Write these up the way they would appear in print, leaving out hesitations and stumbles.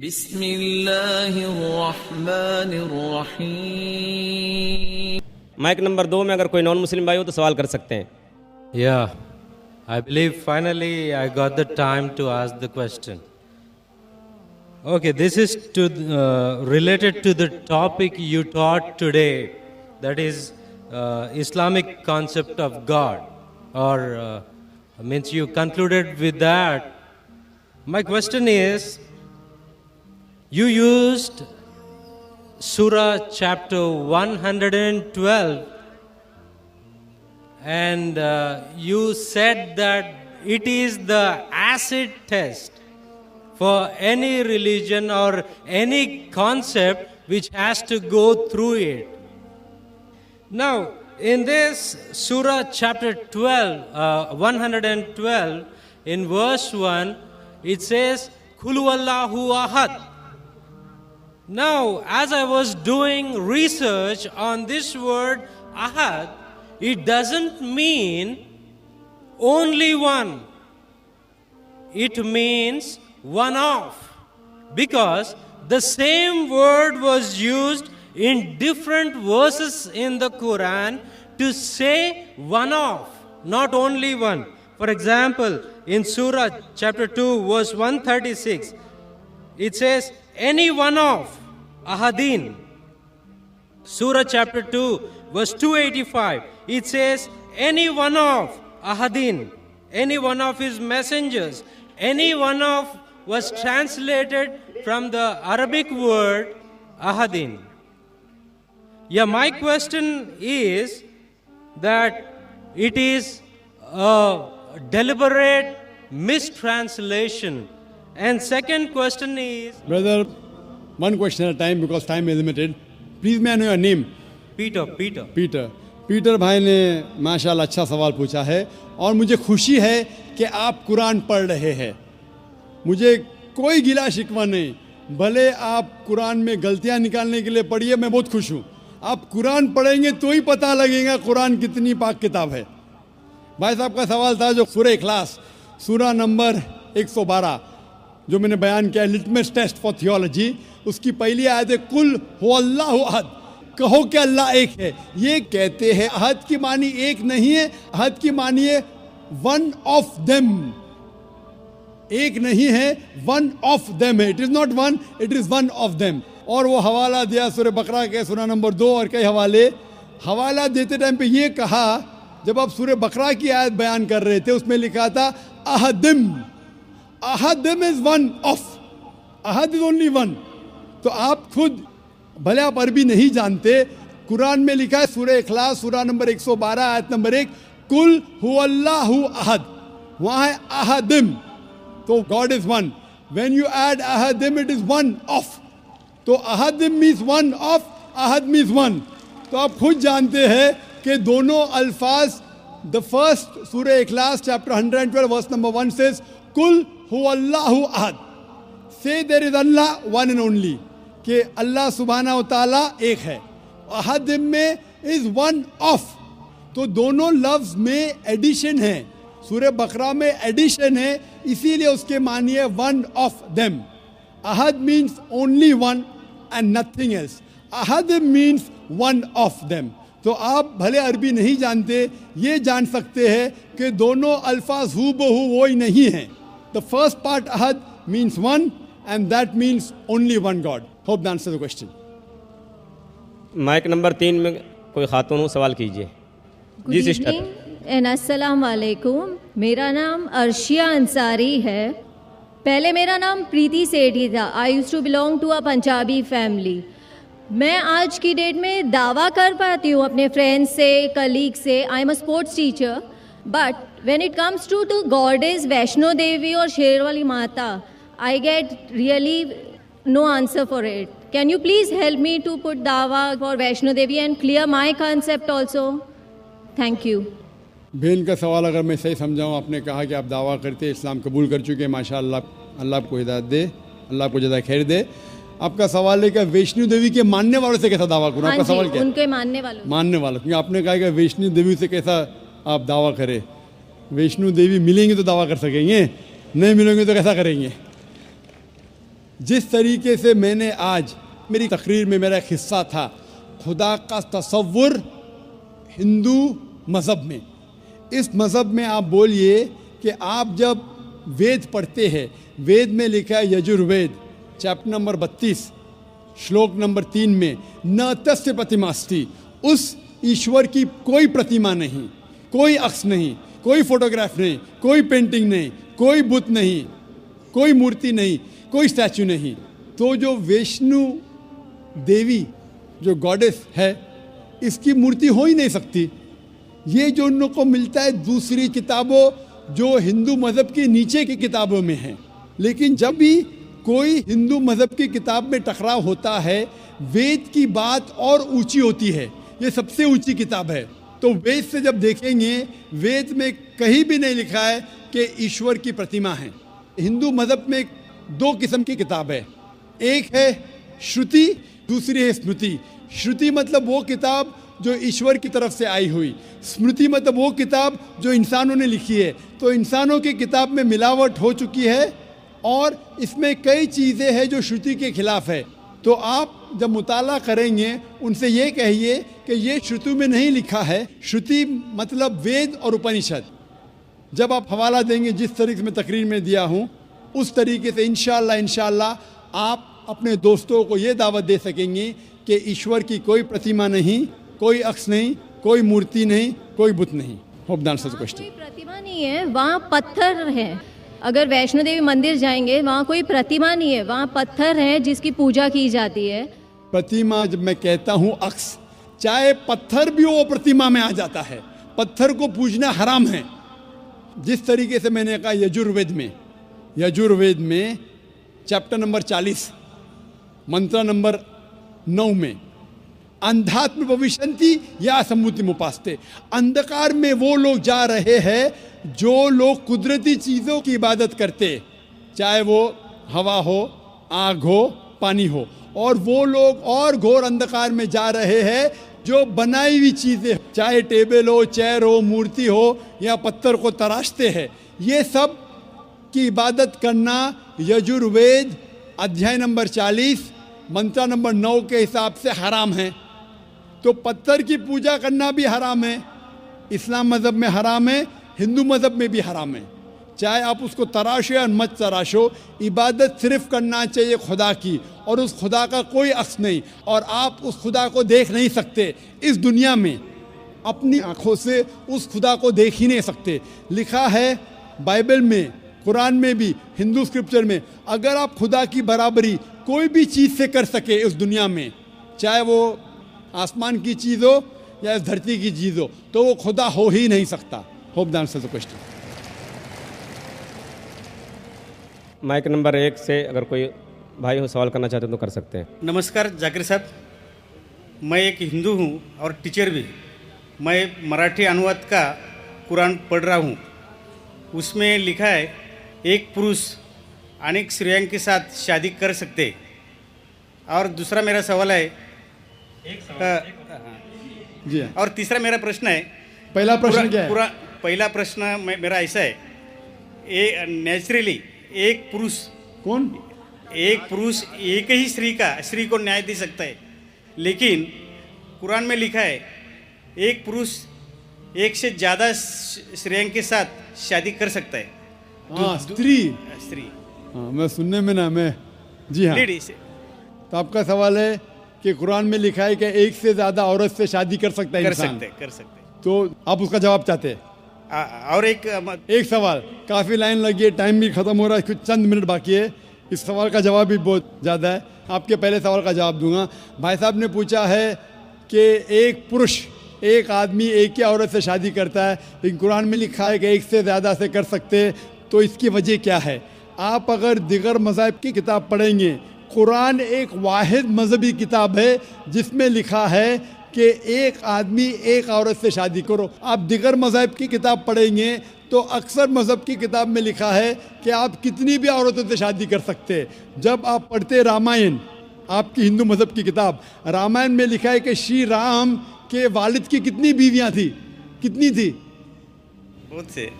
बिस्मिल्लाहिर्रहमानिर्रहीम। Mic number 2 में अगर कोई नॉन मुस्लिम भाई हो तो सवाल कर सकते हैं। Yeah, I believe finally I got the time to ask the question. Okay, this is related to the topic you taught today, that is Islamic concept of God, or means you concluded with that. My question is, you used Surah chapter 112, and you said that it is the acid test for any religion or any concept which has to go through it. Now, in this Surah chapter 112, in verse 1, it says, Khulu Allahu Ahad. Now, as I was doing research on this word Ahad, it doesn't mean only one. It means one of. Because the same word was used in different verses in the Quran to say one of, not only one. For example, in Surah chapter 2, verse 136, it says, any one of Ahadin. Surah chapter 2, verse 285, it says, any one of Ahadin, any one of his messengers, any one of was translated from the Arabic word Ahadin. Yeah, my question is that it is a deliberate mistranslation. And second question is, Brother, one question at a time because time is limited. Please may I know your name? Peter. Peter भाई ने माशाल्लाह अच्छा सवाल पूछा है और मुझे खुशी है कि आप कुरान पढ़ रहे हैं। मुझे कोई गिला शिकवा नहीं, भले आप कुरान में गलतियां निकालने के लिए पढ़िए, मैं बहुत खुश हूँ। आप कुरान पढ़ेंगे तो ही पता लगेगा कुरान कितनी पाक किताब है। भाई साहब का सवाल था जो सूरह इखलास सूरा नंबर 112 जो मैंने बयान किया, लिटमस टेस्ट फॉर थियोलॉजी, उसकी पहली आयत है कुल हुवल्लाहु अहद, कहो कि अल्लाह एक है। ये कहते हैं अहद की मानी एक नहीं है, अहद की मानी है वन ऑफ देम। एक नहीं है, वन ऑफ देम है। It is not one, it is one of them. और वो हवाला दिया सूरह बकरा के सूरा नंबर 2 और कई हवाला देते टाइम पे ये कहा, जब आप सूरह बकरा की आयत बयान कर रहे थे उसमें लिखा था अहदिम, अहदिम इज वन ऑफ, अहद इज ओनली वन। तो आप खुद, भले आप अरबी नहीं जानते, कुरान में लिखा है सूरह इखलास सूरा नंबर 112 आयत नंबर 1, कुल हुवल्लाहु अहद, वहां है अहदिम, तो God is one. When you add अहदिम इट इज वन ऑफ, तो अहदिम मीन्स वन ऑफ, अहद मीन्स वन। तो आप खुद जानते हैं कि दोनों अल्फाज, द फर्स्ट सूरह इखलास चैप्टर 112 वर्स नंबर 1 सेज कुल हुवल्लाहु अहद, say there is Allah one and only, कि अल्लाह सुब्हाना व तआला एक है। अहद में इज वन ऑफ, तो दोनों लफ्ज में एडिशन है। सूरह बकरा में एडिशन है, इसीलिए उसके मानिए one of them. Ahad means only one and nothing else, Ahad means one of them. तो आप भले अरबी नहीं जानते, ये जान सकते हैं कि दोनों अल्फाज हू बहू वो ही नहीं हैं। The first part Ahad means one and that means only one God. Hope that answers the question. Mike number 3 में कोई खातून हो, सवाल कीजिए। जी सिस्टर। एंड अस्सलाम वालेकुम। मेरा नाम अर्शिया अंसारी है। पहले मेरा नाम प्रीति सेठी था। I used to belong to a Punjabi family. मैं आज की डेट में दावा कर पाती हूँ अपने फ्रेंड्स से, कलीग से, I am a sports teacher, but when it comes to goddess Vaishno Devi और शेरवाली माता, I get really no answer for it. Can you please help me to put dawa for Vaishno Devi and clear my concept also? Thank you. बहन का सवाल अगर मैं सही समझाऊँ, आपने कहा कि आप दावा करते हैं, इस्लाम कबूल कर चुके हैं, माशाअल्लाह, अल्लाह आपको हिदायत दे, अल्लाह आपको ज़्यादा खैर दे। आपका सवाल है कि वैष्णो देवी के मानने वालों से कैसा दावा करूँ? आपका सवाल क्या? उनके मानने वालों क्योंकि आपने कहा कि वैष्णो देवी से कैसा आप दावा करें। वैष्णो देवी मिलेंगे तो दावा कर सकेंगे, नहीं मिलेंगे तो कैसा करेंगे? जिस तरीके से मैंने आज मेरी तकरीर में मेरा एक हिस्सा था खुदा का तसव्वुर हिंदू मज़हब में, इस मज़हब में आप बोलिए कि आप जब वेद पढ़ते हैं, वेद में लिखा है यजुर्वेद चैप्टर नंबर 32 श्लोक नंबर 3 में न तस्य प्रतिमास्ति, उस ईश्वर की कोई प्रतिमा नहीं, कोई अक्ष नहीं, कोई फोटोग्राफ नहीं, कोई पेंटिंग नहीं, कोई बुत नहीं, कोई मूर्ति नहीं, कोई स्टैचू नहीं। तो जो वैष्णु देवी जो गॉडेस है, इसकी मूर्ति हो ही नहीं सकती। ये जो उन लोगों को मिलता है दूसरी किताबों जो हिंदू मज़हब की नीचे की किताबों में है। लेकिन जब भी कोई हिंदू मज़हब की किताब में टकराव होता है, वेद की बात और ऊंची होती है, ये सबसे ऊंची किताब है। तो वेद से जब देखेंगे, वेद में कहीं भी नहीं लिखा है कि ईश्वर की प्रतिमा है। हिंदू मज़हब में दो किस्म की किताब है, एक है श्रुति, दूसरी है स्मृति। श्रुति मतलब वो किताब जो ईश्वर की तरफ से आई हुई, स्मृति मतलब वो किताब जो इंसानों ने लिखी है। तो इंसानों की किताब में मिलावट हो चुकी है और इसमें कई चीज़ें हैं जो श्रुति के खिलाफ है। तो आप जब मुताला करेंगे, उनसे ये कहिए कि ये श्रुति में नहीं लिखा है। श्रुति मतलब वेद और उपनिषद। जब आप हवाला देंगे जिस तरीके से मैं तकरीर में दिया हूँ, उस तरीके से इंशाअल्लाह आप अपने दोस्तों को ये दावत दे सकेंगे कि ईश्वर की कोई प्रतिमा नहीं, कोई अक्ष नहीं, कोई मूर्ति नहीं, कोई बुत नहीं। Hope the answer the question. कोई प्रतिमा नहीं है, वहाँ पत्थर है। अगर वैष्णो देवी मंदिर जाएंगे, वहाँ कोई प्रतिमा नहीं है, वहाँ पत्थर है जिसकी पूजा की जाती है। प्रतिमा जब मैं कहता हूँ अक्ष, चाहे पत्थर भी वो प्रतिमा में आ जाता है। पत्थर को पूजना हराम है। जिस तरीके से मैंने कहा यजुर्वेद में चैप्टर नंबर 40 मंत्र नंबर 9 में अंधात्म भविष्यन्ति या सम्मुति मुपास्ते, अंधकार में वो लोग जा रहे हैं जो लोग कुदरती चीज़ों की इबादत करते, चाहे वो हवा हो, आग हो, पानी हो, और वो लोग और घोर अंधकार में जा रहे हैं जो बनाई हुई चीज़ें, चाहे टेबल हो, चेयर हो, मूर्ति हो या पत्थर को तराशते हैं, ये सब की इबादत करना यजुर्वेद अध्याय नंबर 40 मंत्र नंबर 9 के हिसाब से हराम है। तो पत्थर की पूजा करना भी हराम है। इस्लाम मज़हब में हराम है, हिंदू मज़हब में भी हराम है। चाहे आप उसको तराशो या मत तराशो, इबादत सिर्फ करना चाहिए खुदा की, और उस खुदा का कोई अक्स नहीं, और आप उस खुदा को देख नहीं सकते इस दुनिया में, अपनी आँखों से उस खुदा को देख ही नहीं सकते। लिखा है बाइबल में, कुरान में भी, हिंदू स्क्रिप्चर में, अगर आप खुदा की बराबरी कोई भी चीज़ से कर सके इस दुनिया में, चाहे वो आसमान की चीज़ हो या इस धरती की चीज़ हो, तो वो खुदा हो ही नहीं सकता। Hope the answer the question. Mike number 1 से अगर कोई भाई हो सवाल करना चाहते हो तो कर सकते हैं। नमस्कार जाकिर साहब, मैं एक हिंदू हूँ और टीचर भी। मैं मराठी अनुवाद का कुरान पढ़ रहा हूँ। उसमें लिखा है एक पुरुष अनेक स्त्रियों के साथ शादी कर सकते। और दूसरा मेरा सवाल है जी हाँ। और तीसरा मेरा प्रश्न है, पहला प्रश्न क्या है? पहला प्रश्न मेरा ऐसा है, नेचुरली एक पुरुष एक ही स्त्री को न्याय दे सकता है, लेकिन कुरान में लिखा है एक पुरुष एक से ज़्यादा स्त्रियों के साथ शादी कर सकता है। हाँ, स्त्री। हाँ, मैं सुनने में ना मैं जी हाँ। लेडीज। तो आपका सवाल है कि कुरान में लिखा है कि एक से ज़्यादा औरत से शादी कर सकता है इंसान। कर सकते। तो आप उसका जवाब चाहते हैं? और एक सवाल, काफ़ी लाइन लगी है, टाइम भी ख़त्म हो रहा है, कुछ चंद मिनट बाकी है। इस सवाल का जवाब भी बहुत ज़्यादा है। आपके पहले सवाल का जवाब दूंगा। भाई साहब ने पूछा है कि एक पुरुष, एक आदमी एक ही औरत से शादी करता है, लेकिन कुरान में लिखा है कि एक से ज़्यादा से कर सकते, तो इसकी वजह क्या है? आप अगर दिगर मज़ाहिब की किताब पढ़ेंगे, कुरान एक वाहिद मजहबी किताब है जिसमें लिखा है कि एक आदमी एक औरत से शादी करो। आप दिगर मज़हब की किताब पढ़ेंगे तो अक्सर मज़हब की किताब में लिखा है कि आप कितनी भी औरतों से शादी कर सकते हैं। जब आप पढ़ते रामायण, आपकी हिंदू मज़हब की किताब, रामायण में लिखा है कि श्री राम के वालिद की कितनी बीवियां थी? कितनी थी? बहुत से।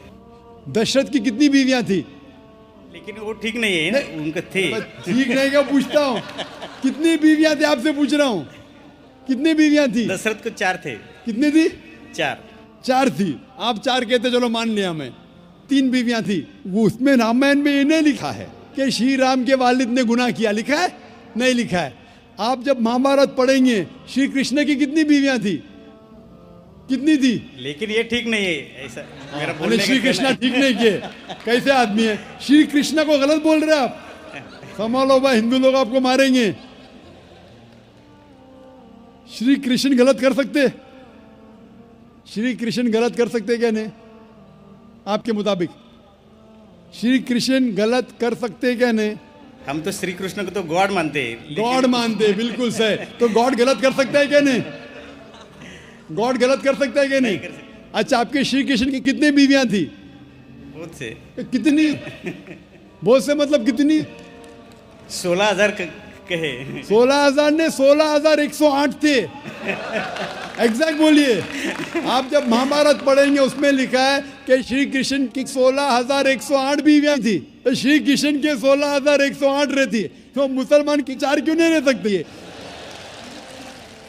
दशरथ की कितनी बीवियां थी? लेकिन वो ठीक नहीं है ना, उनका थे। मैं ठीक नहीं क्या पूछता हूँ, कितनी बीवियां थी आपसे पूछ रहा हूँ, कितनी बीवियां थी? दशरथ को 4 थे। कितनी थी? 4। 4 थी। आप 4 कहते, चलो मान लिया मैं। 3 बीवियां थी। वो उसमें रामायण में ये नहीं लिखा है कि श्री राम के वालिद ने गुनाह किया, लिखा है? नहीं लिखा है। आप जब महाभारत पढ़ेंगे, श्री कृष्ण की कितनी बीवियां थी? कितनी थी? लेकिन ये ठीक नहीं है ऐसा मेरा बोलने का श्री कहना कृष्ण है। ठीक नहीं किए, कैसे आदमी है? श्री कृष्ण को गलत बोल रहे हैं आप, संभालो भाई, हिंदू लोग आपको मारेंगे। श्री कृष्ण गलत कर सकते? श्री कृष्ण गलत कर सकते क्या नहीं? आपके मुताबिक श्री कृष्ण गलत कर सकते क्या नहीं? हम तो श्री कृष्ण को तो गॉड मानते हैं। लेकिन गॉड मानते हैं, बिल्कुल सही। तो गॉड गलत कर सकता है क्या नहीं? गॉड गलत कर सकता है क्या नहीं? कर सकता। अच्छा, आपके श्री कृष्ण की कितनी बीवियां थी? बहुत से कितनी? बहुत से मतलब कितनी? 16,000 कहे। 16,000 ने 16,108 थे। एग्जैक्ट बोलिए। आप जब महाभारत पढ़ेंगे उसमें लिखा है कि श्री कृष्ण की 16,108 बीवियां थी, तो श्री कृष्ण के 16,108 रहती, तो मुसलमान की 4 क्यों नहीं रह सकती है?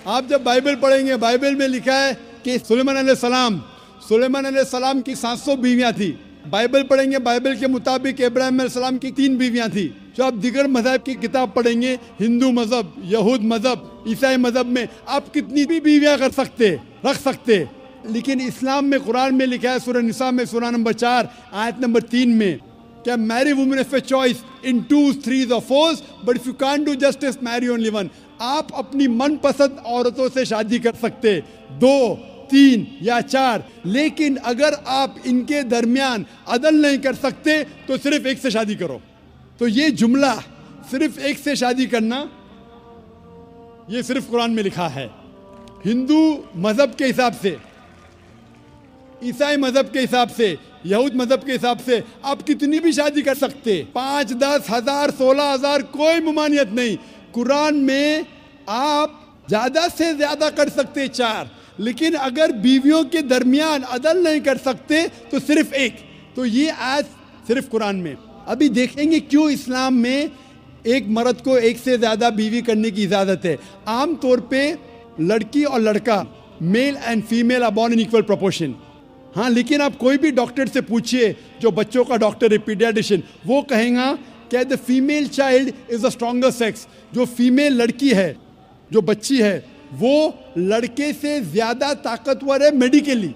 आप जब बाइबल पढ़ेंगे, बाइबल में लिखा है कि सुलेमान अलैहिस्सलाम की 700 बीवियां थी। बाइबल पढ़ेंगे, बाइबल के मुताबिक इब्राहिम अलैहिस्सलाम की 3 बीवियां थी। जो आप दिगर मजहब की किताब पढ़ेंगे, हिंदू मजहब, यहूद मजहब, ईसाई मजहब में आप कितनी भी बीवियां कर सकते, रख सकते। लेकिन इस्लाम में, कुरान में लिखा है, सूरह निसा में, सूरह नंबर 4 आयत नंबर 3 में, क्या marry women if a choice in 2, 3 or 4, but if you can't do justice marry only one. आप अपनी मनपसंद औरतों से शादी कर सकते, 2, 3 या 4, लेकिन अगर आप इनके दरमियान अदल नहीं कर सकते तो सिर्फ एक से शादी करो। तो ये जुमला, सिर्फ एक से शादी करना, ये सिर्फ कुरान में लिखा है। हिंदू मजहब के हिसाब से, ईसाई मजहब के हिसाब से, यहूद मजहब के हिसाब से आप कितनी भी शादी कर सकते, 5, 10, 1000, 16,000, कोई ममानियत नहीं। कुरान में आप ज्यादा से ज्यादा कर सकते 4, लेकिन अगर बीवियों के दरमियान अदल नहीं कर सकते तो सिर्फ एक। तो ये आज सिर्फ कुरान में। अभी देखेंगे क्यों इस्लाम में एक मर्द को एक से ज्यादा बीवी करने की इजाजत है। आम तौर पे लड़की और लड़का, male and female are born in equal proportion. हाँ, लेकिन आप कोई भी डॉक्टर से पूछिए, जो बच्चों का डॉक्टर है, पीडियाट्रिशियन, वो कहेगा कि the female child is the stronger sex. जो फीमेल लड़की है, जो बच्ची है, वो लड़के से ज्यादा ताकतवर है मेडिकली।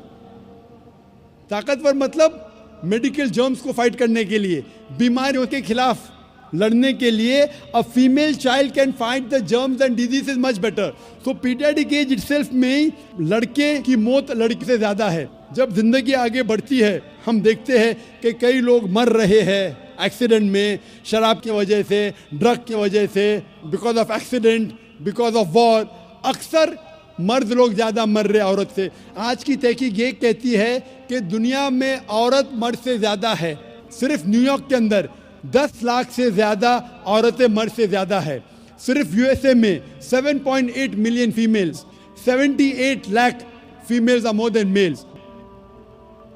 ताकतवर मतलब मेडिकल जर्म्स को फाइट करने के लिए, बीमारियों के खिलाफ लड़ने के लिए। A female child can fight the germs and disease is much better. So pediatric age itself में लड़के की मौत लड़की से ज्यादा है। जब जिंदगी आगे बढ़ती है, हम देखते हैं कि कई लोग मर रहे हैं एक्सीडेंट में, शराब की वजह से, ड्रग की वजह से, because of accident, because of war. अक्सर मर्द लोग ज़्यादा मर रहे औरत से। आज की तहकीक ये कहती है कि दुनिया में औरत मर्द से ज़्यादा है। सिर्फ न्यूयॉर्क के अंदर 10 लाख से ज़्यादा औरतें मर्द से ज़्यादा है। सिर्फ यूएसए में 7.8 million females, 78 lakh females are more than males.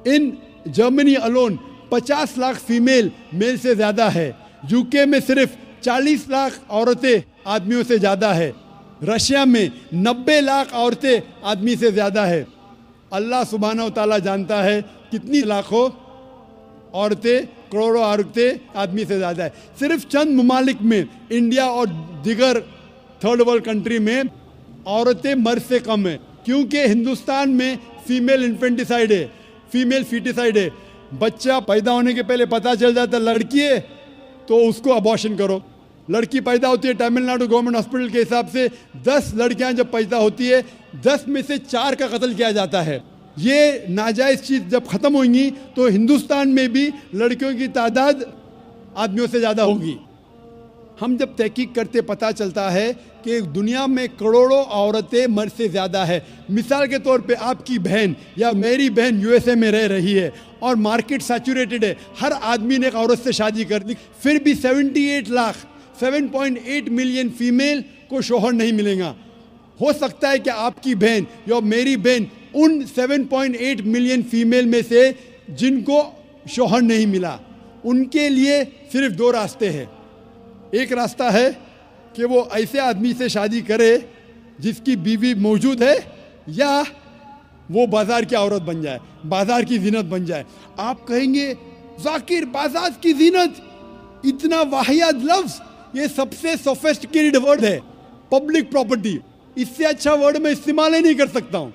In Germany alone 50 lakh female male से ज़्यादा है। यूके में सिर्फ 40 लाख औरतें आदमियों से ज़्यादा है। रशिया में 90 लाख औरतें आदमी से ज़्यादा है। अल्लाह सुब्हानहू व तआला जानता है कितनी लाखों औरतें, करोड़ों औरतें आदमी से ज़्यादा है। सिर्फ चंद ममालिक में, इंडिया और दिगर थर्ड वर्ल्ड कंट्री में, औरतें मर्द से कम है। क्योंकि हिंदुस्तान में फीमेल इन्फेंटिसाइड है, फीमेल फीटिसाइड है। बच्चा पैदा होने के पहले पता चल जाता लड़की है तो उसको अबॉर्शन करो। लड़की पैदा होती है, तमिलनाडु गवर्नमेंट हॉस्पिटल के हिसाब से 10 लड़कियां जब पैदा होती है, 10 में से 4 का कत्ल किया जाता है। ये नाजायज़ चीज़ जब ख़त्म होंगी तो हिंदुस्तान में भी लड़कियों की तादाद आदमियों से ज़्यादा होगी। हम जब तहकीक करते पता चलता है कि दुनिया में करोड़ों औरतें मर्द से ज़्यादा है। मिसाल के तौर पे आपकी बहन या मेरी बहन यूएसए में रह रही है और मार्केट सैचुरेटेड है, हर आदमी ने एक औरत से शादी कर ली, फिर भी 78 लाख 7.8 मिलियन फीमेल को शोहर नहीं मिलेगा। हो सकता है कि आपकी बहन या मेरी बहन उन 7.8 मिलियन फीमेल में से जिनको शोहर नहीं मिला, उनके लिए सिर्फ दो रास्ते हैं। एक रास्ता है कि वो ऐसे आदमी से शादी करे जिसकी बीवी मौजूद है, या वो बाजार की औरत बन जाए, बाजार की जीनत बन जाए। आप कहेंगे जाकिर बाजार की जीनत, इतना वाहियात लफ्ज, ये सबसे सोफिस्टिकेटेड वर्ड है, पब्लिक प्रॉपर्टी, इससे अच्छा वर्ड मैं इस्तेमाल ही नहीं कर सकता हूँ।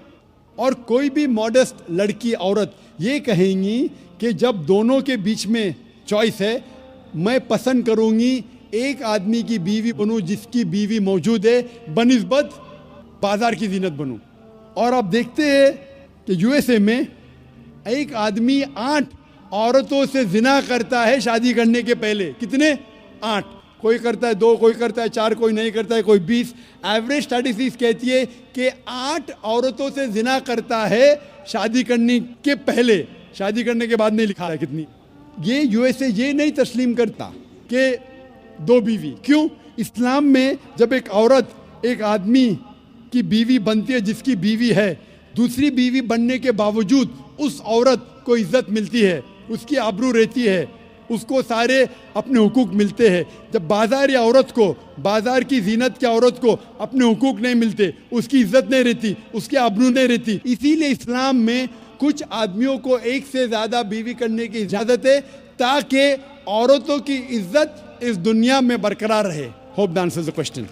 और कोई भी मॉडेस्ट लड़की औरत ये कहेंगी कि जब दोनों के बीच में चॉइस है, मैं पसंद करूँगी एक आदमी की बीवी बनूं जिसकी बीवी मौजूद है बनिस्बत बाजार की जीनत बनूं। और आप देखते हैं कि यूएसए में एक आदमी 8 औरतों से जिना करता है शादी करने के पहले। कितने? 8। कोई करता है 2, कोई करता है 4, कोई नहीं करता है, कोई 20। एवरेज स्टैटिस्टिक्स कहती है कि 8 औरतों से जिना करता है शादी करने के पहले, शादी करने के बाद नहीं लिखा है कितनी। ये यूएसए ये नहीं तस्लीम करता कि 2 बीवी। क्यों? इस्लाम में जब एक औरत एक आदमी की बीवी बनती है जिसकी बीवी है, दूसरी बीवी बनने के बावजूद उस औरत को इज्जत मिलती है, उसकी आबरू रहती है, उसको सारे अपने हुकूक मिलते हैं। जब बाजार या औरत को, बाजार की जीनत की औरत को अपने हुकूक नहीं मिलते, उसकी इज्जत नहीं रहती, उसकी आबरू नहीं रहती। इसीलिए इस्लाम में कुछ आदमियों को एक से ज़्यादा बीवी करने की इजाज़त है ताकि औरतों की इज्जत इस दुनिया में बरकरार रहे। Hope that answers the question.